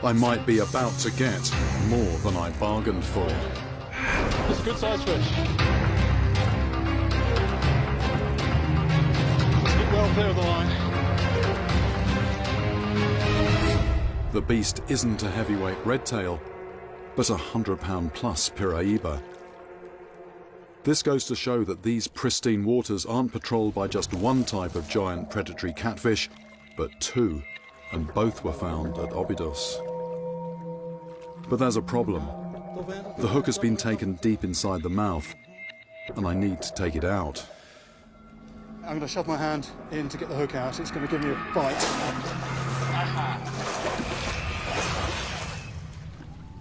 I might be about to get more than I bargained for. It's a good sized fish. Let's keep well clear of the line. The beast isn't a heavyweight redtail, but a 100-pound plus Piraiba. This goes to show that these pristine waters aren't patrolled by just one type of giant predatory catfish, but two, and both were found at Óbidos. But there's a problem. The hook has been taken deep inside the mouth, and I need to take it out. I'm going to shove my hand in to get the hook out. It's going to give me a bite.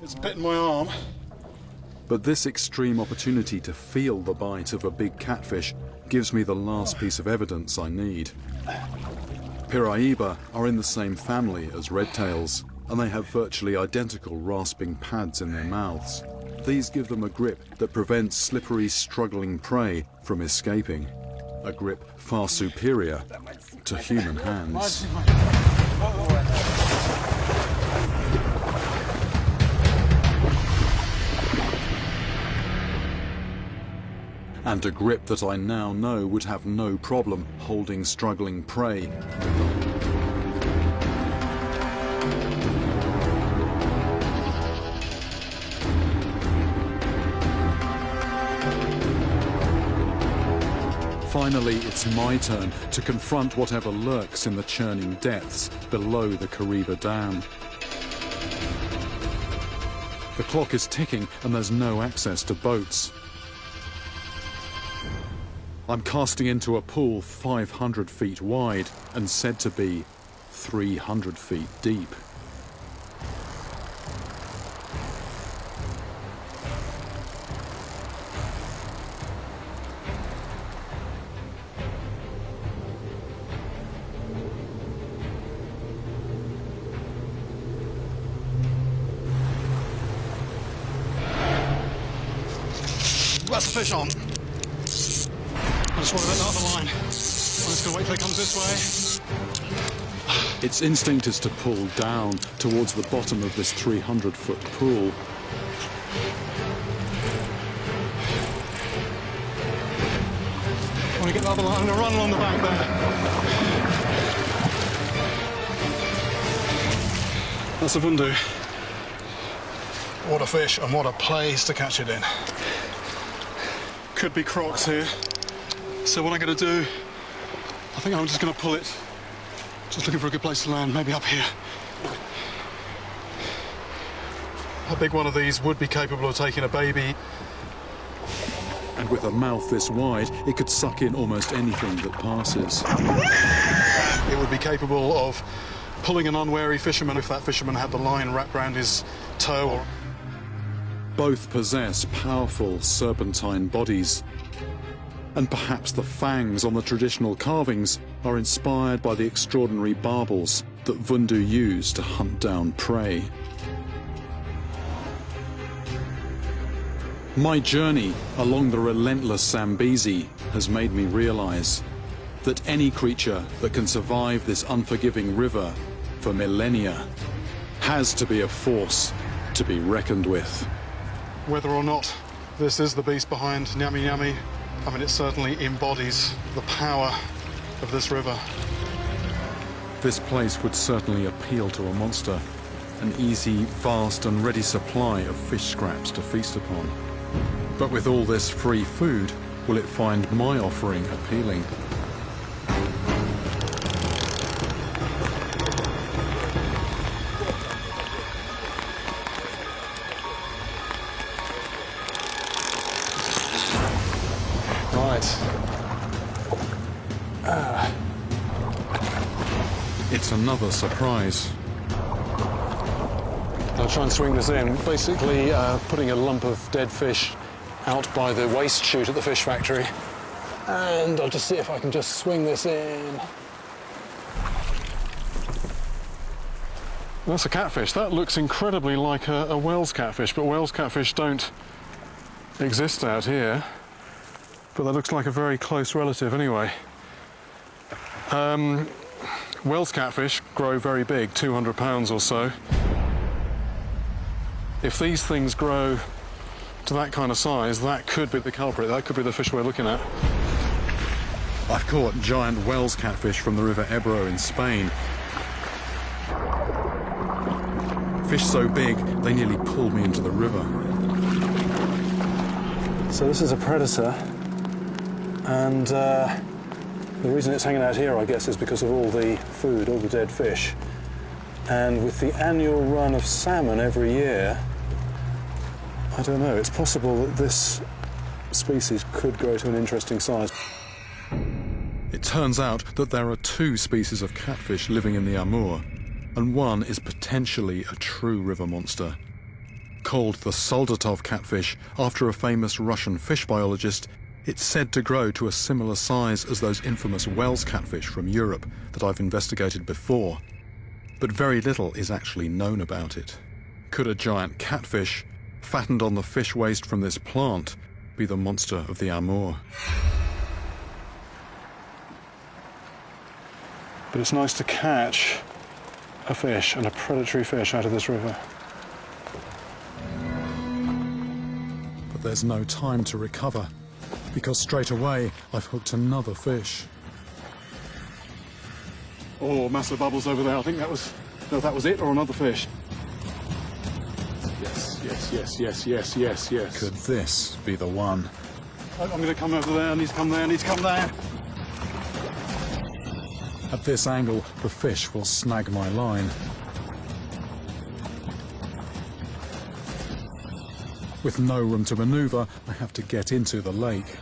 It's bitten my arm. But this extreme opportunity to feel the bite of a big catfish gives me the last piece of evidence I need. Piraiba are in the same family as redtails, and they have virtually identical rasping pads in their mouths. These give them a grip that prevents slippery, struggling prey from escaping. A grip far superior to human hands. And a grip that I now know would have no problem holding struggling prey. Finally, it's my turn to confront whatever lurks in the churning depths below the Kariba Dam. The clock is ticking and there's no access to boats. I'm casting into a pool 500 feet wide and said to be 300 feet deep. That's the fish on. I just want to let that other line. I'm just going to wait till it comes this way. Its instinct is to pull down towards the bottom of this 300-foot pool. I want to get the other line. I'm going to run along the bank there. That's a vundu. What a fish and what a place to catch it in. Could be crocs here. So what I'm going to do, I think I'm just going to pull it. Just looking for a good place to land, maybe up here. A big one of these would be capable of taking a baby. And with a mouth this wide, it could suck in almost anything that passes. It would be capable of pulling an unwary fisherman if that fisherman had the line wrapped around his toe. Both possess powerful serpentine bodies. And perhaps the fangs on the traditional carvings are inspired by the extraordinary barbels that vundu use to hunt down prey. My journey along the relentless Zambezi has made me realize that any creature that can survive this unforgiving river for millennia has to be a force to be reckoned with. Whether or not this is the beast behind Nyami Nyami, I mean, it certainly embodies the power of this river. This place would certainly appeal to a monster, an easy, vast and ready supply of fish scraps to feast upon. But with all this free food, will it find my offering appealing? It's another surprise. I'll try and swing this in. Basically, putting a lump of dead fish out by the waste chute at the fish factory. And I'll just see if I can just swing this in. That's a catfish. That looks incredibly like a Wells catfish, but Wells catfish don't exist out here. But that looks like a very close relative anyway. Wells catfish grow very big, 200 pounds or so. If these things grow to that kind of size, that could be the culprit. That could be the fish we're looking at. I've caught giant Wells catfish from the River Ebro in Spain. Fish so big, they nearly pulled me into the river. So this is a predator, and the reason it's hanging out here, I guess, is because of all the food, all the dead fish. And with the annual run of salmon every year, I don't know, it's possible that this species could grow to an interesting size. It turns out that there are 2 species of catfish living in the Amur, and one is potentially a true river monster. Called the Soldatov catfish after a famous Russian fish biologist, it's said to grow to a similar size as those infamous Wells catfish from Europe that I've investigated before. But very little is actually known about it. Could a giant catfish, fattened on the fish waste from this plant, be the monster of the Amur? But it's nice to catch a fish, and a predatory fish, out of this river. But there's no time to recover, because straight away I've hooked another fish. Oh, massive bubbles over there. I think that was it, or another fish. Yes. Could this be the one? I'm going to come over there. I need to come there. At this angle, the fish will snag my line. With no room to maneuver, I have to get into the lake.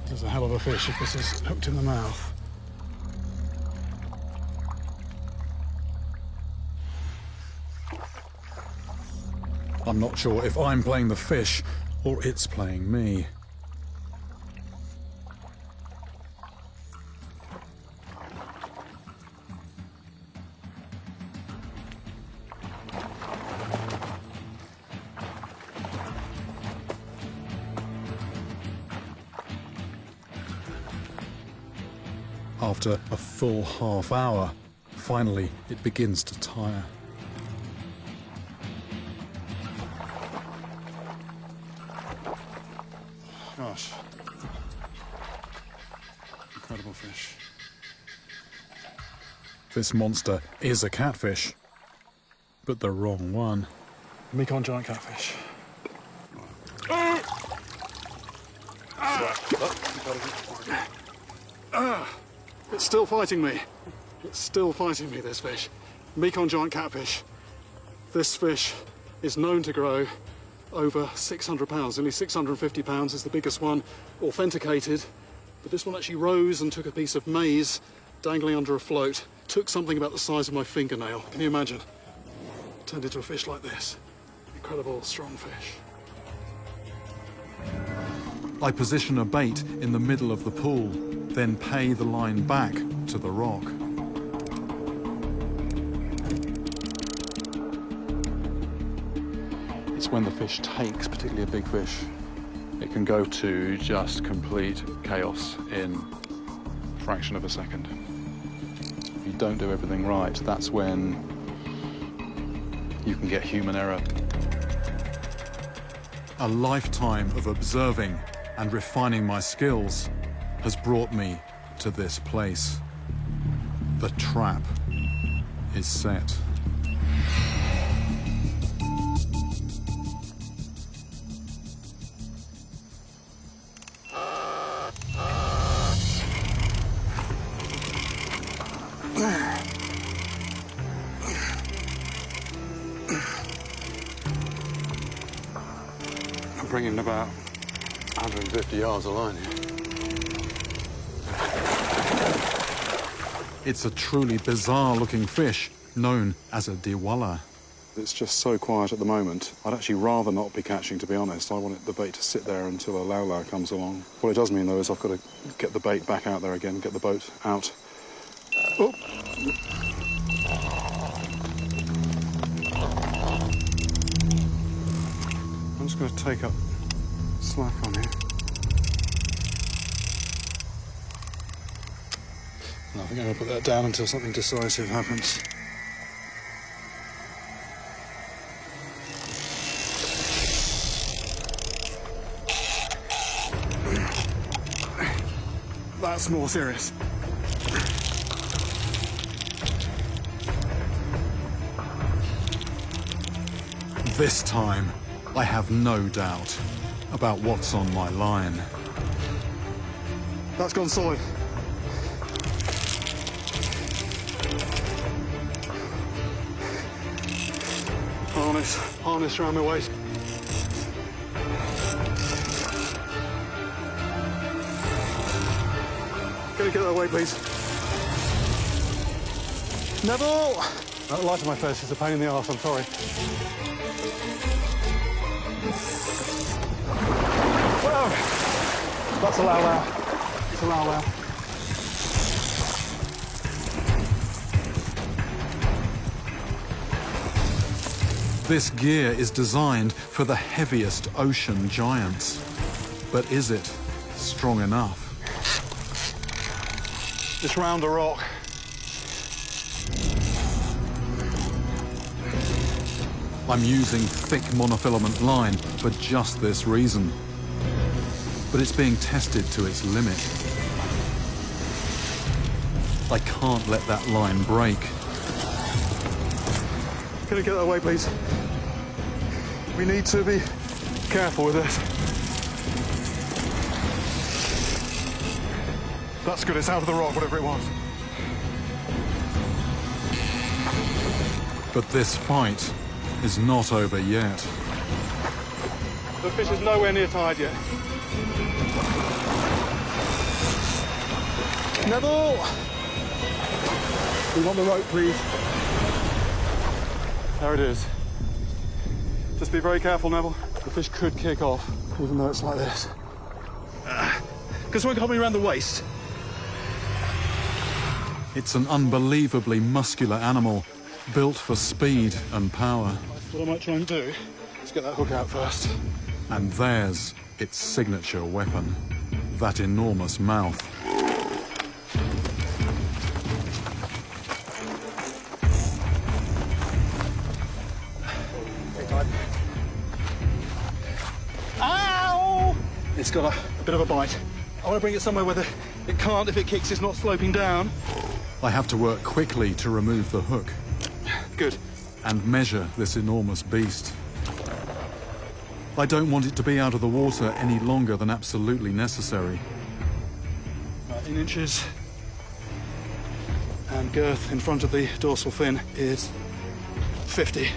There's a hell of a fish if this is hooked in the mouth. I'm not sure if I'm playing the fish or it's playing me. After a full half hour, finally it begins to tire. Gosh. Incredible fish. This monster is a catfish, but the wrong one. Mekong giant catfish. It's still fighting me. This fish. Mekong giant catfish. This fish is known to grow over 600 pounds. Only 650 pounds is the biggest one authenticated. But this one actually rose and took a piece of maize dangling under a float. Took something about the size of my fingernail. Can you imagine? Turned into a fish like this. Incredible, strong fish. I position a bait in the middle of the pool, then pay the line back to the rock. It's when the fish takes, particularly a big fish, it can go to just complete chaos in a fraction of a second. If you don't do everything right, that's when you can get human error. A lifetime of observing and refining my skills has brought me to this place. The trap is set. I'm bringing about 150 yards of line here. It's a truly bizarre-looking fish known as a diwala. It's just so quiet at the moment. I'd actually rather not be catching, to be honest. I want the bait to sit there until a lau comes along. What it does mean, though, is I've got to get the bait back out there again, get the boat out. Oh! just going to take up slack on here. And I think I'm going to put that down until something decisive happens. That's more serious. This time, I have no doubt about what's on my line. That's gone solid. Harness around my waist. Can you get that away, please? Neville! That light on my face is a pain in the arse, I'm sorry. Whoa! That's a low. It's a low. This gear is designed for the heaviest ocean giants. But is it strong enough? Just round a rock. I'm using thick monofilament line for just this reason. But it's being tested to its limit. I can't let that line break. Can you get that away, please? We need to be careful with this. That's good, it's out of the rock, whatever it was. But this fight is not over yet. The fish is nowhere near tired yet. Neville! We want the rope, please. There it is. Just be very careful, Neville. The fish could kick off, even though it's like this. Can someone help me around the waist? It's an unbelievably muscular animal, built for speed and power. What I might try and do is get that hook out first. And there's its signature weapon, that enormous mouth. Ow! It's got a bit of a bite. I want to bring it somewhere where it can't, if it kicks, it's not sloping down. I have to work quickly to remove the hook. Good. And measure this enormous beast. I don't want it to be out of the water any longer than absolutely necessary. In inches. And girth in front of the dorsal fin is 50.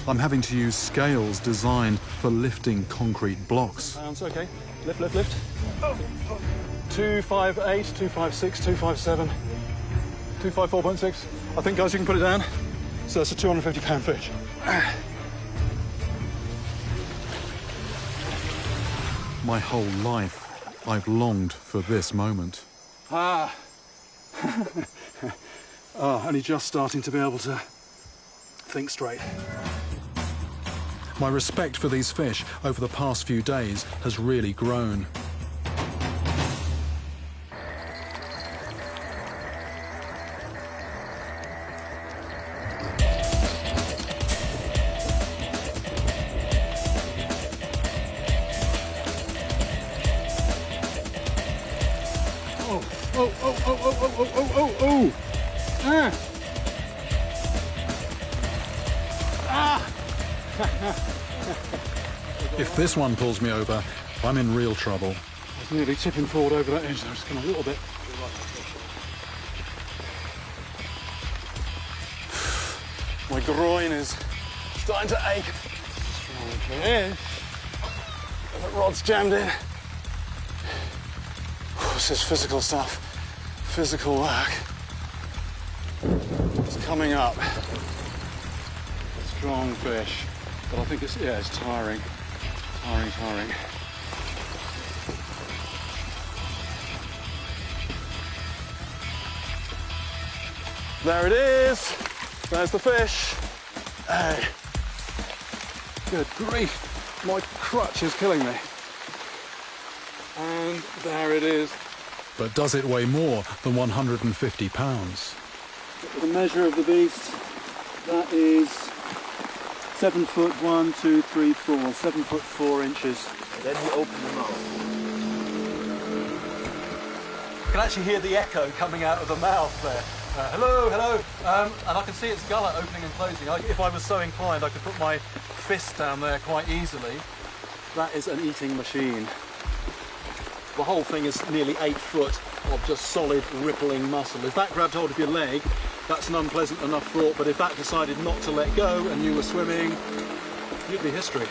I'm having to use scales designed for lifting concrete blocks. Sounds okay. Lift, lift, lift. 258, 256, 257, 254.6. I think, guys, you can put it down. So that's a 250-pound fish. My whole life, I've longed for this moment. Oh, only just starting to be able to think straight. My respect for these fish over the past few days has really grown. Oh. If this one pulls me over, I'm in real trouble. I was nearly tipping forward over that edge. I was just going a little bit. My groin is starting to ache. Strong fish. The rod's jammed in. This is physical stuff. Physical work. It's coming up. Strong fish. But I think it's tiring. Tiring. There it is. There's the fish. Hey. Good grief. My crutch is killing me. And there it is. But does it weigh more than 150 pounds? The measure of the beast, that is 7 foot 1, 2, 3, 4, 7 foot 4 inches. Then you open the mouth. You can actually hear the echo coming out of the mouth there. Hello, hello. And I can see its gullet opening and closing. If I was so inclined, I could put my fist down there quite easily. That is an eating machine. The whole thing is nearly 8 foot of just solid rippling muscle. If that grabbed hold of your leg, that's an unpleasant enough thought, but if that decided not to let go and you were swimming, you'd be history.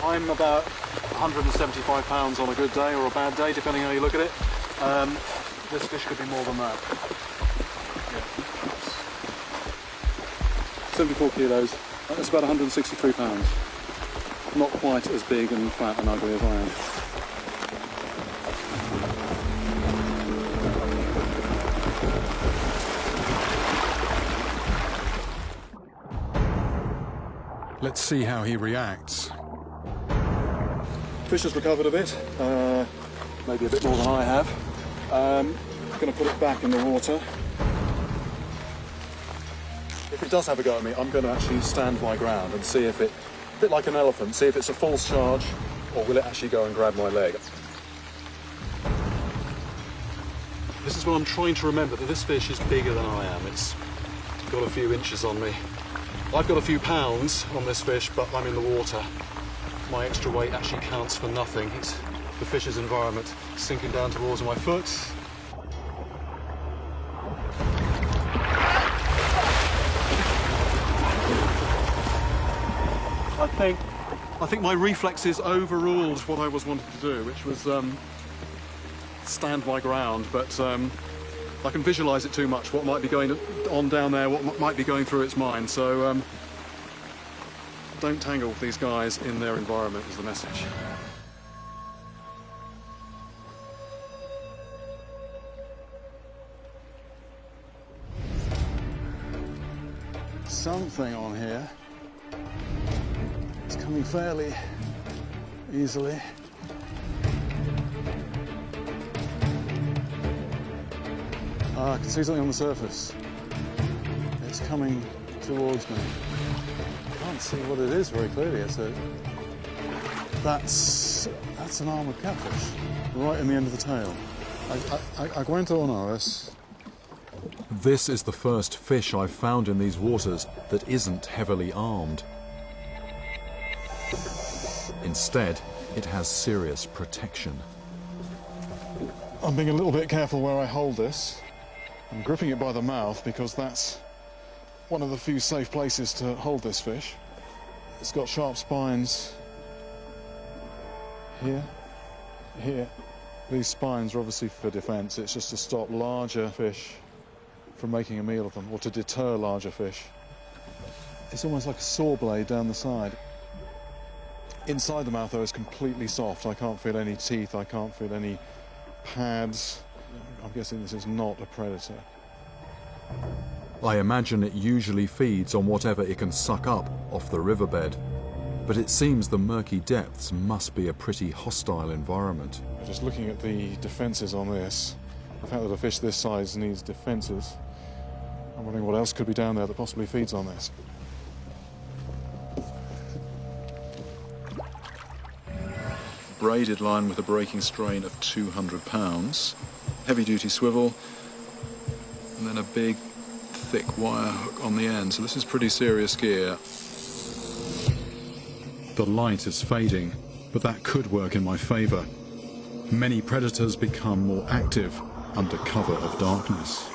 I'm about 175 pounds on a good day or a bad day, depending how you look at it. This fish could be more than that. Yeah. 74 kilos, that's about 163 pounds. Not quite as big and fat and ugly as I am. Let's see how he reacts. Fish has recovered a bit, maybe a bit more than I have. I'm going to put it back in the water. If it does have a go at me, I'm going to actually stand my ground and see if it, a bit like an elephant, see if it's a false charge or will it actually go and grab my leg. This is what I'm trying to remember, that this fish is bigger than I am. It's got a few inches on me. I've got a few pounds on this fish, but I'm in the water. My extra weight actually counts for nothing. It's the fish's environment sinking down towards my foot. I think my reflexes overruled what I was wanting to do, which was stand my ground, but I can visualise it too much, what might be going on down there, what might be going through its mind, so don't tangle with these guys in their environment is the message. Something on here. It's coming fairly easily. I can see something on the surface. It's coming towards me. I can't see what it is very clearly. That's an armoured catfish, right in the end of the tail. Aguento una vez. This is the first fish I've found in these waters that isn't heavily armed. Instead, it has serious protection. I'm being a little bit careful where I hold this. I'm gripping it by the mouth because that's one of the few safe places to hold this fish. It's got sharp spines here, here. These spines are obviously for defence. It's just to stop larger fish from making a meal of them, or to deter larger fish. It's almost like a saw blade down the side. Inside the mouth, though, is completely soft. I can't feel any teeth, I can't feel any pads. I'm guessing this is not a predator. I imagine it usually feeds on whatever it can suck up off the riverbed. But it seems the murky depths must be a pretty hostile environment. Just looking at the defences on this, the fact that a fish this size needs defences, I'm wondering what else could be down there that possibly feeds on this. Braided line with a breaking strain of 200 pounds, heavy-duty swivel, and then a big, thick wire hook on the end. So this is pretty serious gear. The light is fading, but that could work in my favour. Many predators become more active under cover of darkness.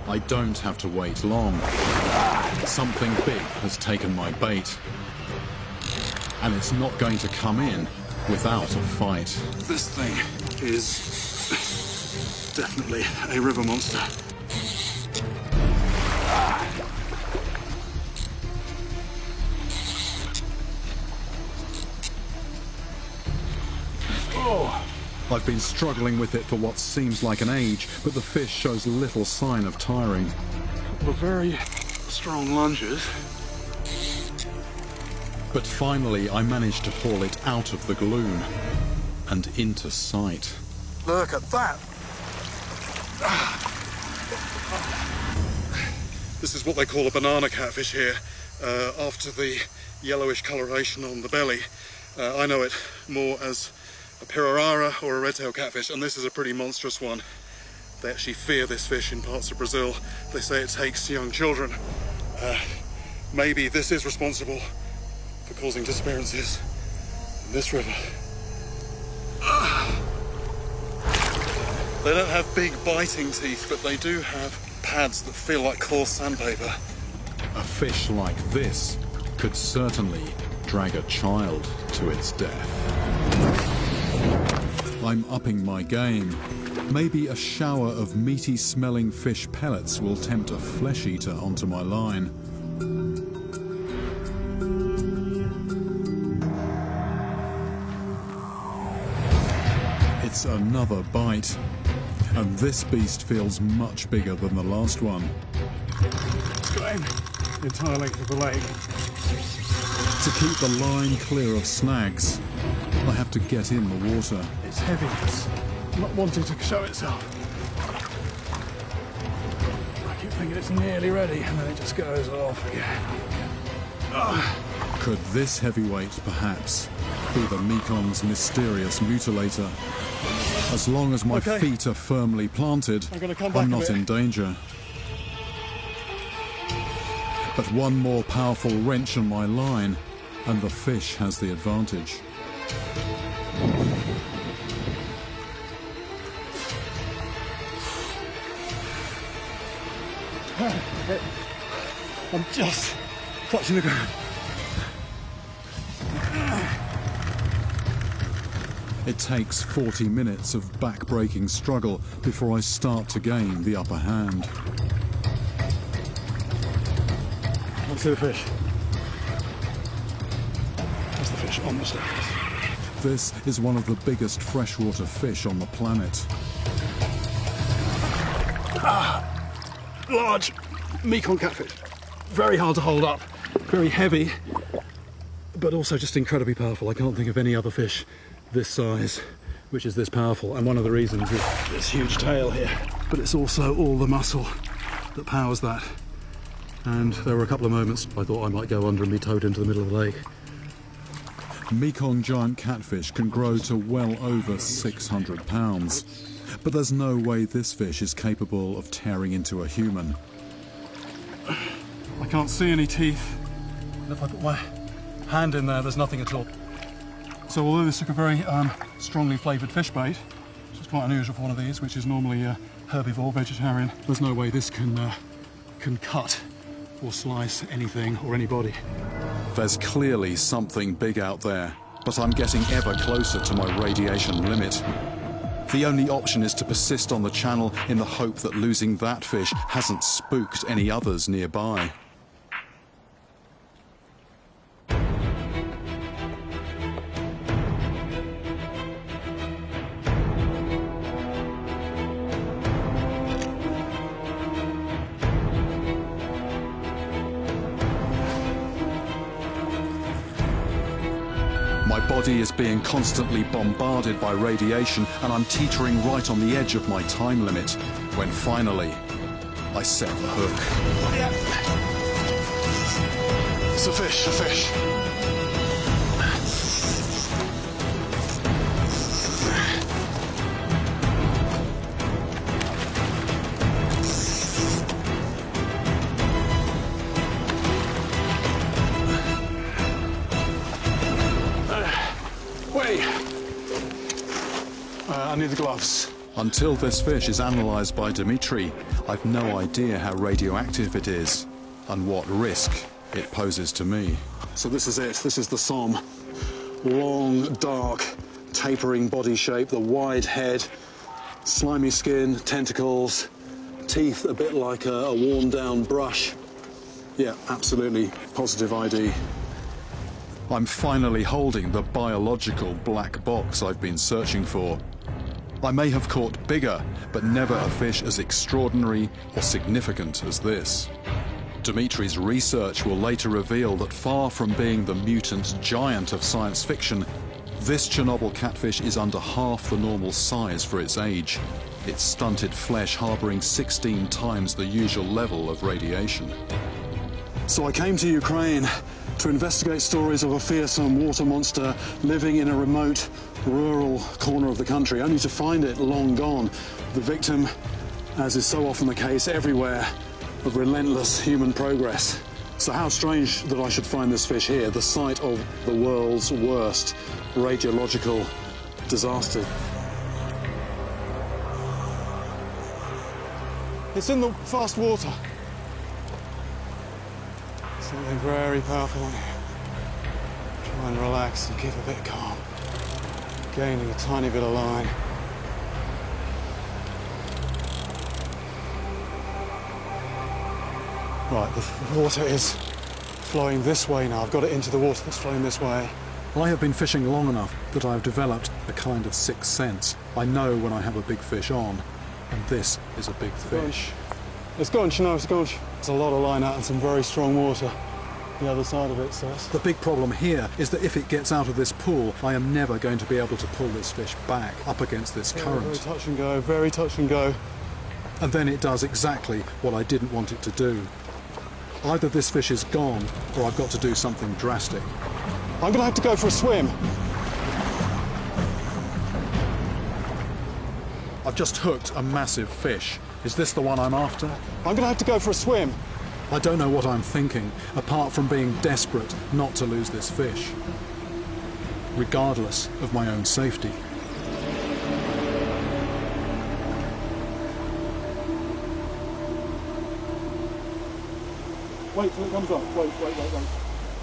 I don't have to wait long. Something big has taken my bait. And it's not going to come in without a fight. This thing is definitely a river monster. Oh, I've been struggling with it for what seems like an age, but the fish shows little sign of tiring. Couple of very strong lunges. But finally, I managed to haul it out of the gloom and into sight. Look at that! This is what they call a banana catfish here, after the yellowish coloration on the belly. I know it more as a pirarara or a red-tailed catfish, and this is a pretty monstrous one. They actually fear this fish in parts of Brazil. They say it takes young children. Maybe this is responsible for causing disappearances in this river. They don't have big biting teeth, but they do have pads that feel like coarse sandpaper. A fish like this could certainly drag a child to its death. I'm upping my game. Maybe a shower of meaty-smelling fish pellets will tempt a flesh eater onto my line. It's another bite, and this beast feels much bigger than the last one. It's going the entire length of the lake. To keep the line clear of snags, I have to get in the water. It's heavy. It's not wanting to show itself. I keep thinking it's nearly ready, and then it just goes off again. Could this heavyweight perhaps be the Mekong's mysterious mutilator? As long as my Okay. feet are firmly planted, I'm gonna come back I'm a not bit. in danger. But one more powerful wrench on my line, and the fish has the advantage. I'm just touching the ground. It takes 40 minutes of back-breaking struggle before I start to gain the upper hand. Let's see the fish. There's the fish on the surface. This is one of the biggest freshwater fish on the planet. Large Mekong catfish. Very hard to hold up. Very heavy, but also just incredibly powerful. I can't think of any other fish this size which is this powerful, and one of the reasons is this huge tail here, but it's also all the muscle that powers that. And there were a couple of moments I thought I might go under and be towed into the middle of the lake. Mekong giant catfish can grow to well over 600 pounds, but there's no way this fish is capable of tearing into a human. I can't see any teeth, and if I put my hand in there, there's nothing at all. So although this took a very strongly flavoured fish bait, which is quite unusual for one of these, which is normally herbivore, vegetarian, there's no way this can cut or slice anything or anybody. There's clearly something big out there, but I'm getting ever closer to my radiation limit. The only option is to persist on the channel in the hope that losing that fish hasn't spooked any others nearby. My body is being constantly bombarded by radiation, and I'm teetering right on the edge of my time limit, when finally I set the hook. It's a fish, a fish. Wait. I need the gloves. Until this fish is analysed by Dimitri, I've no idea how radioactive it is and what risk it poses to me. So this is it. This is the som. Long, dark, tapering body shape, the wide head, slimy skin, tentacles, teeth a bit like a worn-down brush. Yeah, absolutely positive ID. I'm finally holding the biological black box I've been searching for. I may have caught bigger, but never a fish as extraordinary or significant as this. Dimitri's research will later reveal that far from being the mutant giant of science fiction, this Chernobyl catfish is under half the normal size for its age, its stunted flesh harbouring 16 times the usual level of radiation. So I came to Ukraine to investigate stories of a fearsome water monster living in a remote, rural corner of the country, only to find it long gone, the victim, as is so often the case everywhere, of relentless human progress. So how strange that I should find this fish here, the site of the world's worst radiological disaster. It's in the fast water. Something very powerful in here. Try and relax and keep a bit calm. Gaining a tiny bit of line. Right, the water is flowing this way now. I've got it into the water that's flowing this way. I have been fishing long enough that I have developed a kind of sixth sense. I know when I have a big fish on, and this is a big fish. It's gone, you know, it's gone. There's a lot of line out and some very strong water the other side of it, so The big problem here is that if it gets out of this pool, I am never going to be able to pull this fish back up against this current. Very touch and go, very touch and go. And then it does exactly what I didn't want it to do. Either this fish is gone, or I've got to do something drastic. I'm gonna have to go for a swim. I've just hooked a massive fish. Is this the one I'm after? I'm gonna have to go for a swim. I don't know what I'm thinking, apart from being desperate not to lose this fish, regardless of my own safety. Wait till it comes up. Wait.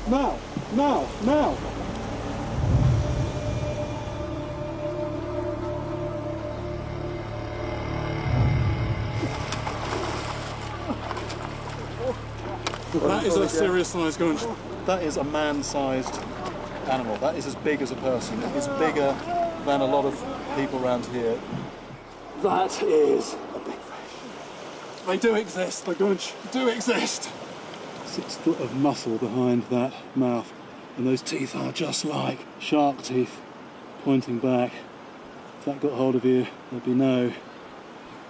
Now! That is a serious sized gunch. That is a man-sized animal. That is as big as a person. It is bigger than a lot of people around here. That is a big fish. They do exist, the gunch do exist. 6 foot of muscle behind that mouth, and those teeth are just like shark teeth pointing back. If that got hold of you, there'd be no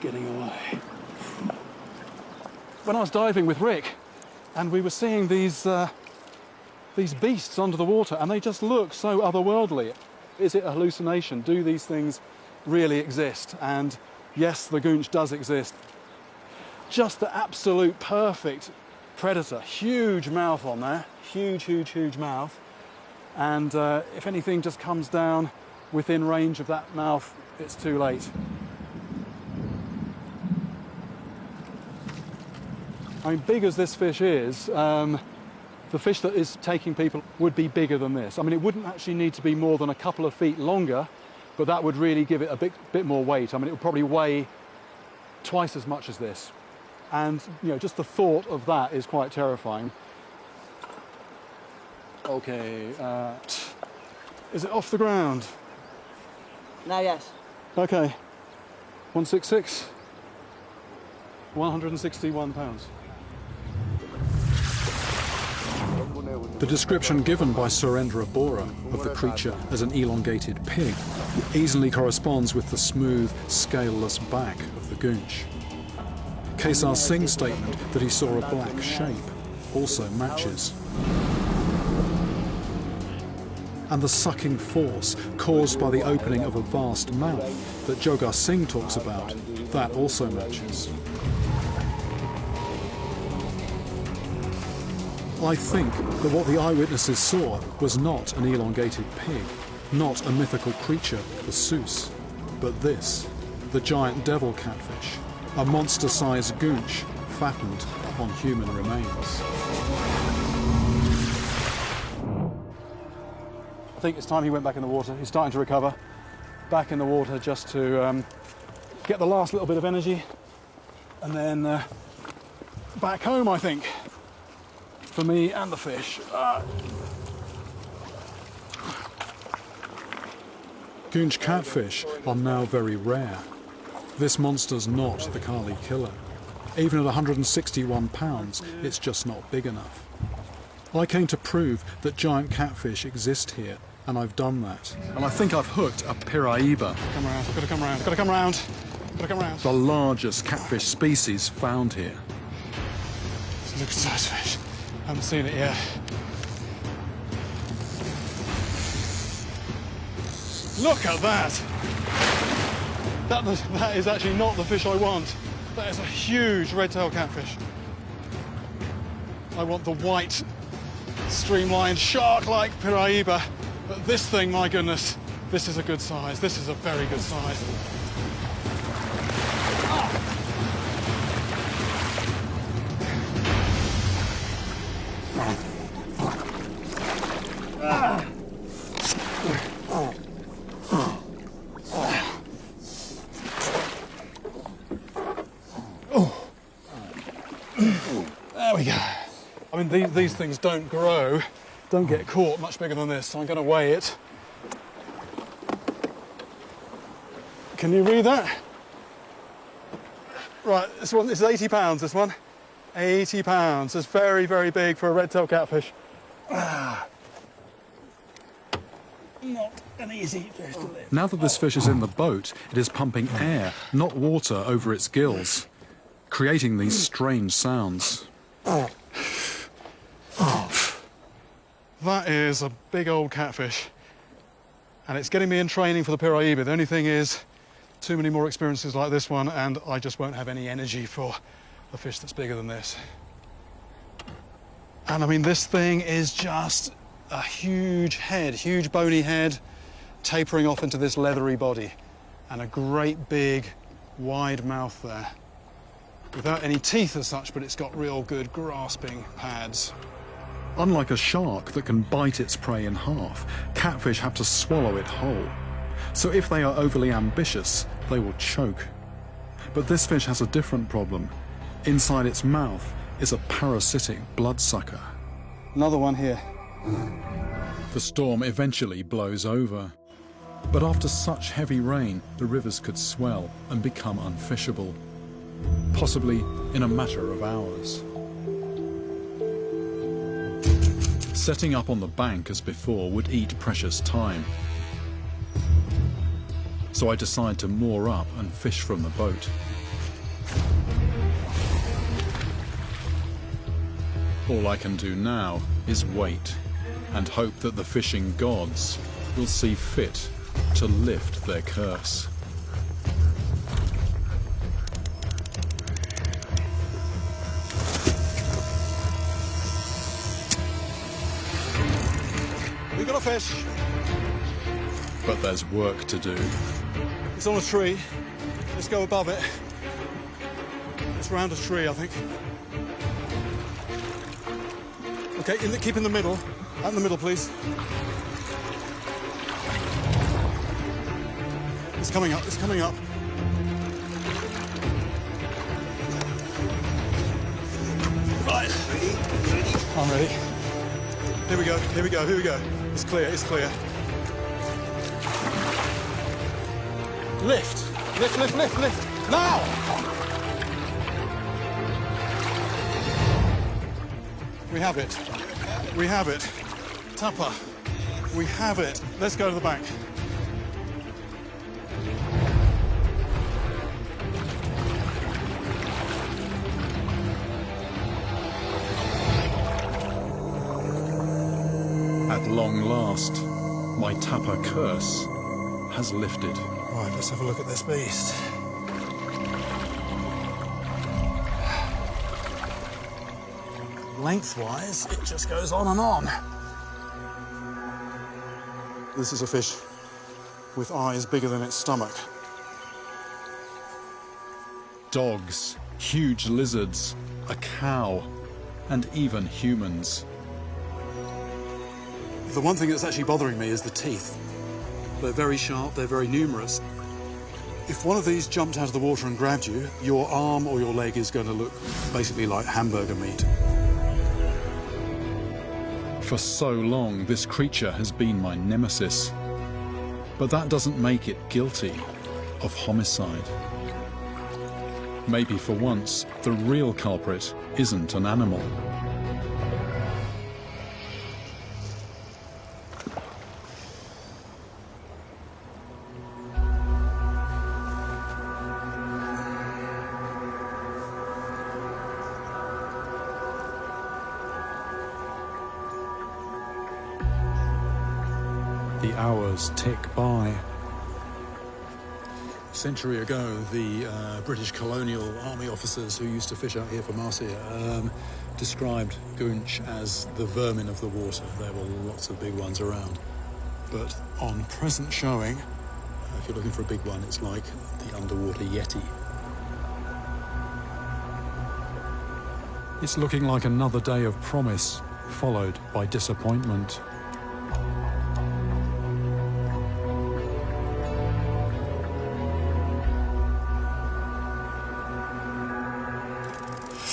getting away. When I was diving with Rick, and we were seeing these beasts under the water, and they just look so otherworldly. Is it a hallucination? Do these things really exist? And yes, the goonch does exist. Just the absolute perfect predator. Huge mouth on there. Huge mouth. And if anything just comes down within range of that mouth, it's too late. I mean, big as this fish is, the fish that is taking people would be bigger than this. I mean, it wouldn't actually need to be more than a couple of feet longer, but that would really give it a bit more weight. I mean, it would probably weigh twice as much as this. And, you know, just the thought of that is quite terrifying. Okay, is it off the ground? Now, yes. Okay, 166, 161 pounds. The description given by Surendra Bora of the creature as an elongated pig easily corresponds with the smooth, scaleless back of the goonch. Kesar Singh's statement that he saw a black shape also matches. And the sucking force caused by the opening of a vast mouth that Jogar Singh talks about, that also matches. I think that what the eyewitnesses saw was not an elongated pig, not a mythical creature, the Seuss, but this, the giant devil catfish, a monster-sized goonch fattened on human remains. I think it's time he went back in the water. He's starting to recover. Back in the water just to get the last little bit of energy, and then back home, I think, for me and the fish. Goonch catfish are now very rare. This monster's not the Kali killer. Even at 161 pounds, it's just not big enough. I came to prove that giant catfish exist here, and I've done that. And I think I've hooked a Piraiba, Come around, gotta come around, gotta come around, gotta come around. the largest catfish species found here. It's a good size fish. Haven't seen it yet. Look at that! That is actually not the fish I want. That is a huge red-tailed catfish. I want the white, streamlined, shark-like Piraiba. But this thing, my goodness, this is a good size. This is a very good size. There we go. I mean, these things don't grow, don't get caught much bigger than this, so I'm going to weigh it. Can you read that? Right, this is 80 pounds, this one. 80 pounds. It's very, very big for a red-tailed catfish. Not an easy fish to lift. Now that this fish is in the boat, it is pumping air, not water, over its gills, creating these strange sounds. That is a big old catfish. And it's getting me in training for the Piraiba. The only thing is, too many more experiences like this one, and I just won't have any energy for a fish that's bigger than this. And I mean, this thing is just a huge head, huge bony head, tapering off into this leathery body, and a great big wide mouth there. Without any teeth as such, but it's got real good grasping pads. Unlike a shark that can bite its prey in half, catfish have to swallow it whole. So if they are overly ambitious, they will choke. But this fish has a different problem. Inside its mouth is a parasitic bloodsucker. Another one here. The storm eventually blows over. But after such heavy rain, the rivers could swell and become unfishable, possibly in a matter of hours. Setting up on the bank as before would eat precious time. So I decide to moor up and fish from the boat. All I can do now is wait and hope that the fishing gods will see fit to lift their curse. We got a fish. But there's work to do. It's on a tree. Let's go above it. It's round a tree, I think. Okay, keep in the middle. Out in the middle, please. It's coming up, it's coming up. Right. I'm ready. Here we go, here we go, here we go. It's clear, it's clear. Lift! Lift, lift, lift, lift! Now! We have it. We have it. Tupper. We have it. Let's go to the bank. At long last, my tapper curse has lifted. Right, let's have a look at this beast. Lengthwise, it just goes on and on. This is a fish with eyes bigger than its stomach. Dogs, huge lizards, a cow, and even humans. The one thing that's actually bothering me is the teeth. They're very sharp, they're very numerous. If one of these jumped out of the water and grabbed you, your arm or your leg is going to look basically like hamburger meat. For so long, this creature has been my nemesis. But that doesn't make it guilty of homicide. Maybe for once, the real culprit isn't an animal. The hours tick by. A century ago, the British colonial army officers who used to fish out here for Marcia described goonch as the vermin of the water. There were lots of big ones around. But on present showing, if you're looking for a big one, it's like the underwater yeti. It's looking like another day of promise, followed by disappointment.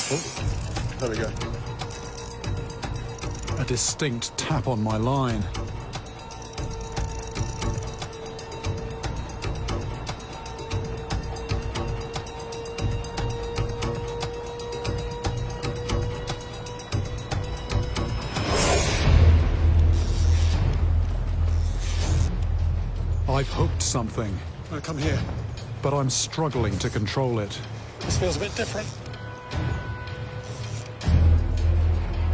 Oh, there we go. A distinct tap on my line. I've hooked something. Oh, come here. But I'm struggling to control it. This feels a bit different.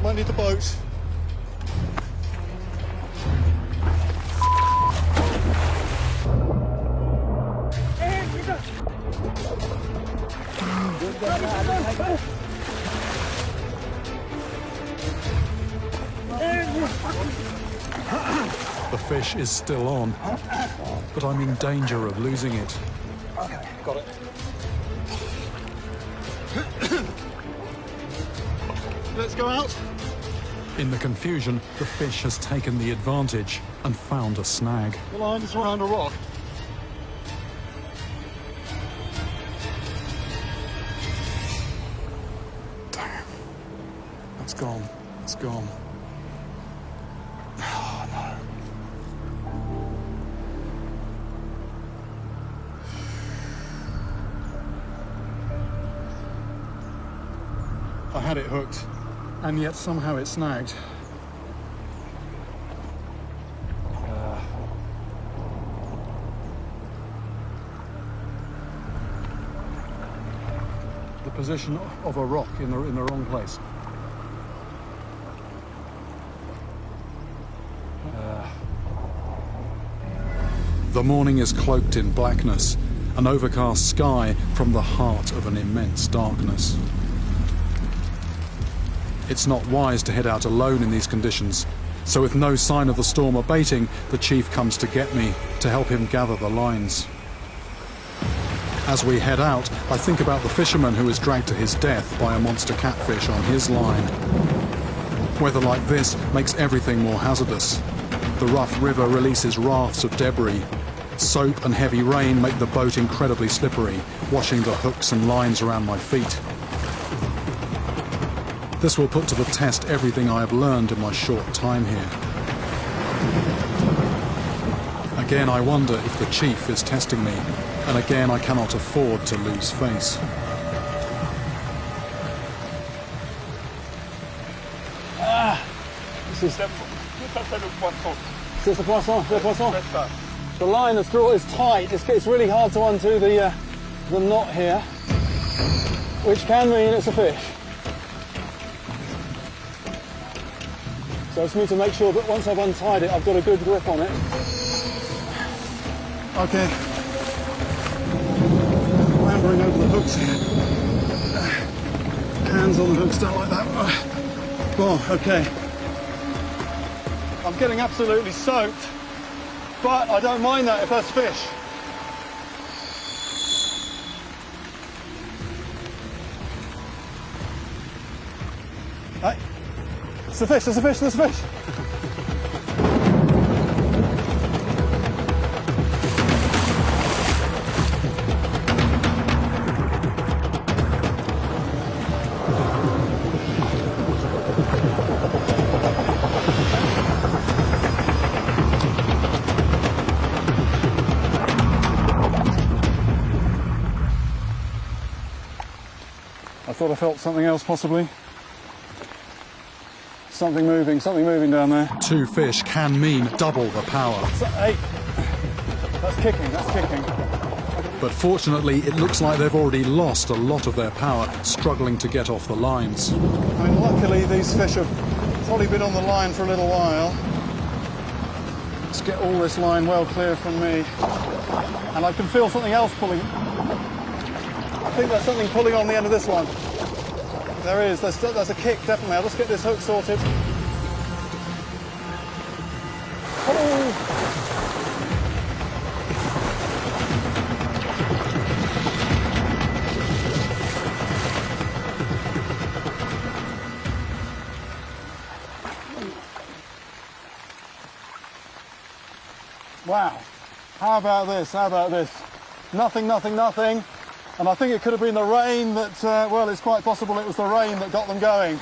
Might need the boat. The fish is still on, but I'm in danger of losing it. Okay, got it. Let's go out. In the confusion, the fish has taken the advantage and found a snag. The line is around a rock. Damn. That's gone. It's gone. Oh, no. I had it hooked, and yet somehow it snagged. The position of a rock in the wrong place. The morning is cloaked in blackness, an overcast sky from the heart of an immense darkness. It's not wise to head out alone in these conditions, so with no sign of the storm abating, the chief comes to get me to help him gather the lines. As we head out, I think about the fisherman who was dragged to his death by a monster catfish on his line. Weather like this makes everything more hazardous. The rough river releases rafts of debris. Soap and heavy rain make the boat incredibly slippery, washing the hooks and lines around my feet. This will put to the test everything I have learned in my short time here. Again, I wonder if the chief is testing me, and again I cannot afford to lose face. C'est the poisson, the poisson. The line is tight. It's really hard to undo the knot here, which can mean it's a fish. So I just need to make sure that once I've untied it, I've got a good grip on it. Okay. Clambering over the hooks here. Hands on the hooks, don't like that. Oh, okay. I'm getting absolutely soaked, but I don't mind that if that's fish. Hey, it's a fish, there's a fish, there's a fish. thought I felt something else possibly. Something moving down there. 2 fish can mean double the power. So, hey, that's kicking. But fortunately, it looks like they've already lost a lot of their power, struggling to get off the lines. I mean, luckily these fish have probably been on the line for a little while. Let's get all this line well clear from me. And I can feel something else pulling. I think there's something pulling on the end of this one. There is, there's a kick, definitely. I'll just get this hook sorted. Oh! Wow, how about this? Nothing. And I think it could have been the rain that, well, it's quite possible it was the rain that got them going.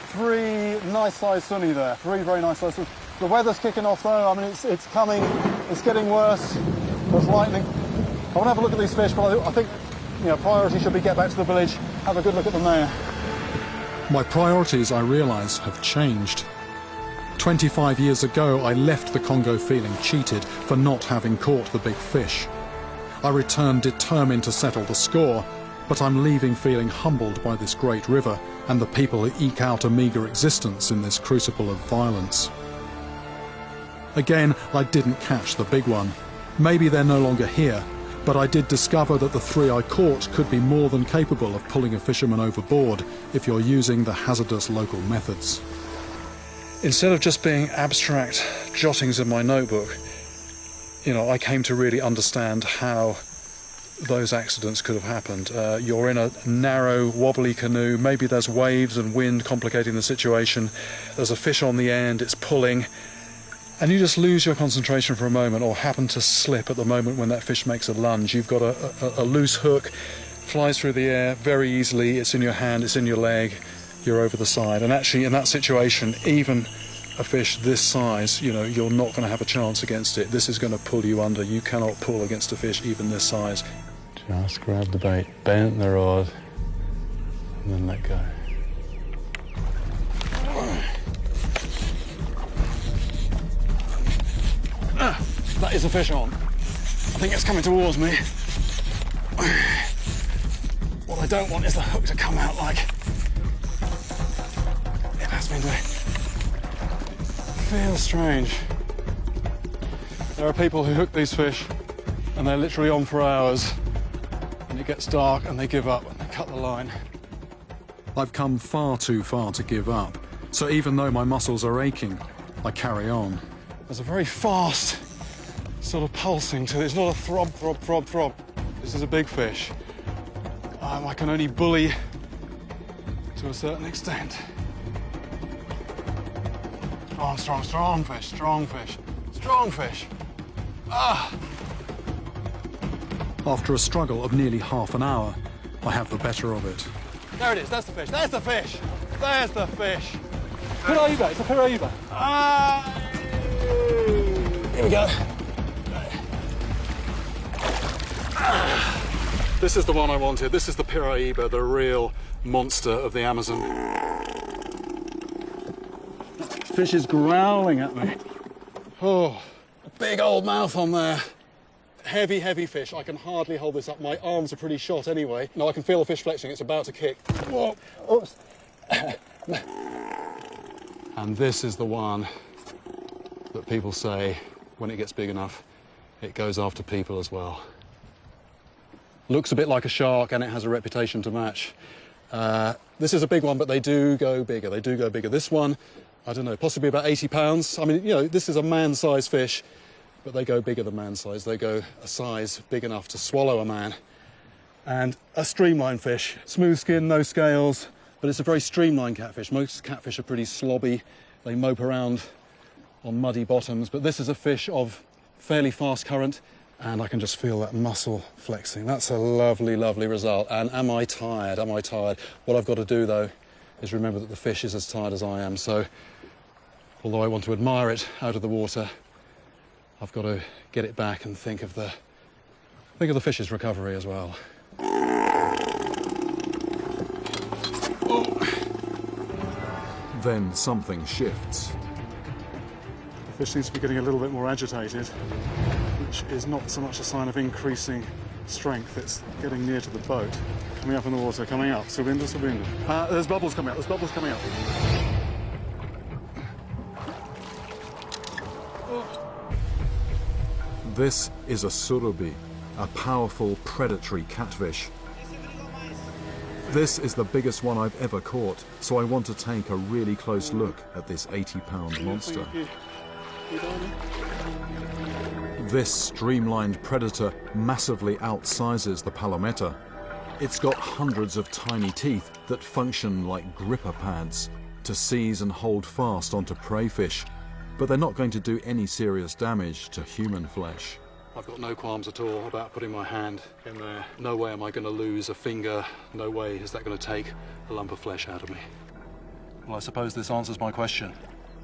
3 nice sized sunny there, 3 very nice sized sunny. The weather's kicking off though, I mean, it's coming, it's getting worse. There's lightning. I want to have a look at these fish, but I think, priority should be get back to the village, have a good look at them there. My priorities, I realise, have changed. 25 years ago, I left the Congo feeling cheated for not having caught the big fish. I returned determined to settle the score, but I'm leaving feeling humbled by this great river and the people who eke out a meagre existence in this crucible of violence. Again, I didn't catch the big one. Maybe they're no longer here, but I did discover that the 3 I caught could be more than capable of pulling a fisherman overboard if you're using the hazardous local methods. Instead of just being abstract jottings in my notebook, I came to really understand how those accidents could have happened. You're in a narrow, wobbly canoe, maybe there's waves and wind complicating the situation, there's a fish on the end, it's pulling, and you just lose your concentration for a moment or happen to slip at the moment when that fish makes a lunge. You've got a loose hook, flies through the air very easily, it's in your hand, it's in your leg, you're over the side. And actually in that situation, even a fish this size, you're not going to have a chance against it. This is going to pull you under. You cannot pull against a fish even this size. Just grab the bait, bend the rod, and then let go. That is a fish on. I think it's coming towards me. What I don't want is the hook to come out like it has been doing. Feels strange. There are people who hook these fish and they're literally on for hours, and it gets dark and they give up and they cut the line. I've come far too far to give up, so even though my muscles are aching, I carry on. There's a very fast sort of pulsing to it. It's not a throb, throb, throb, throb. This is a big fish. I can only bully to a certain extent. Strong fish. Ah! After a struggle of nearly half an hour, I have the better of it. There it is, there's the fish. Piraiba, it's a piraiba. Here we go. This is the one I wanted. This is the piraiba, the real monster of the Amazon. Fish is growling at me. Oh, big old mouth on there. Heavy fish. I can hardly hold this up. My arms are pretty shot anyway. No, I can feel the fish flexing. It's about to kick. Whoa. Oops. And this is the one that people say, when it gets big enough, it goes after people as well. Looks a bit like a shark, and it has a reputation to match. This is a big one, but they do go bigger. This one, I don't know, possibly about 80 pounds. I mean, this is a man-sized fish, but they go bigger than man-sized. They go a size big enough to swallow a man. And a streamlined fish, smooth skin, no scales, but it's a very streamlined catfish. Most catfish are pretty slobby. They mope around on muddy bottoms, but this is a fish of fairly fast current, and I can just feel that muscle flexing. That's a lovely result. And am I tired? What I've got to do, though, is remember that the fish is as tired as I am. So, although I want to admire it out of the water, I've got to get it back and think of the fish's recovery as well. Then something shifts. The fish seems to be getting a little bit more agitated, which is not so much a sign of increasing strength, it's getting near to the boat. Coming up in the water, coming up. Subinda, Subinda. There's bubbles coming up, there's bubbles coming up. This is a surubi, a powerful predatory catfish. This is the biggest one I've ever caught, so I want to take a really close look at this 80-pound monster. This streamlined predator massively outsizes the palometa. It's got hundreds of tiny teeth that function like gripper pads to seize and hold fast onto prey fish, but they're not going to do any serious damage to human flesh. I've got no qualms at all about putting my hand in there. No way am I going to lose a finger. No way is that going to take a lump of flesh out of me. Well, I suppose this answers my question.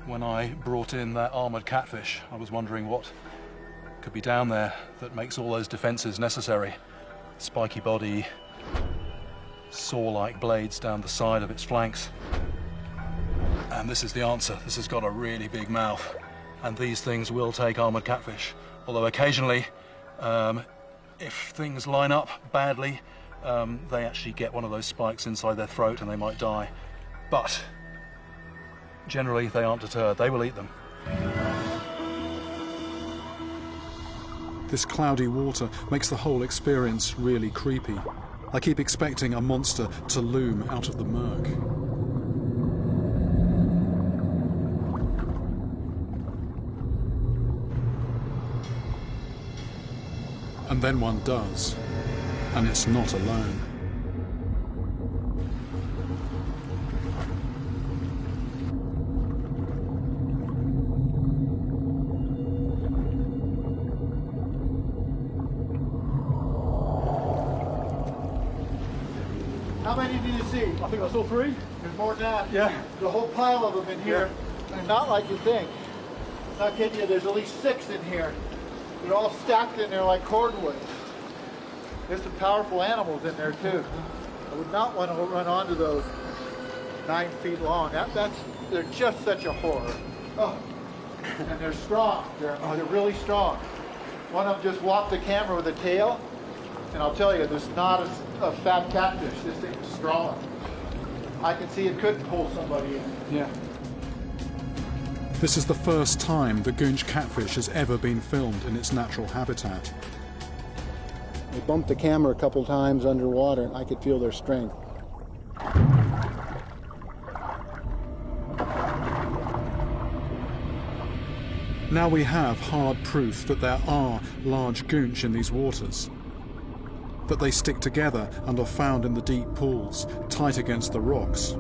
When I brought in that armoured catfish, I was wondering what could be down there that makes all those defences necessary. Spiky body, saw-like blades down the side of its flanks. And this is the answer. This has got a really big mouth. And these things will take armoured catfish. Although occasionally, if things line up badly, they actually get one of those spikes inside their throat and they might die. But generally, they aren't deterred. They will eat them. This cloudy water makes the whole experience really creepy. I keep expecting a monster to loom out of the murk. And then one does, and it's not alone. How many do you see? I think I saw 3. There's more than that. Yeah. The whole pile of them in here. Yeah. And not like you think. Not kidding you, there's at least 6 in here. They're all stacked in there like cordwood. There's some powerful animals in there too. I would not want to run onto those 9 feet long. They're just such a horror. Oh. And they're strong. They're really strong. One of them just walked the camera with a tail. And I'll tell you, there's not a fat catfish. This thing is strong. I can see it couldn't pull somebody in. Yeah. This is the first time the Goonch catfish has ever been filmed in its natural habitat. They bumped the camera a couple times underwater and I could feel their strength. Now we have hard proof that there are large goonch in these waters, that they stick together and are found in the deep pools, tight against the rocks.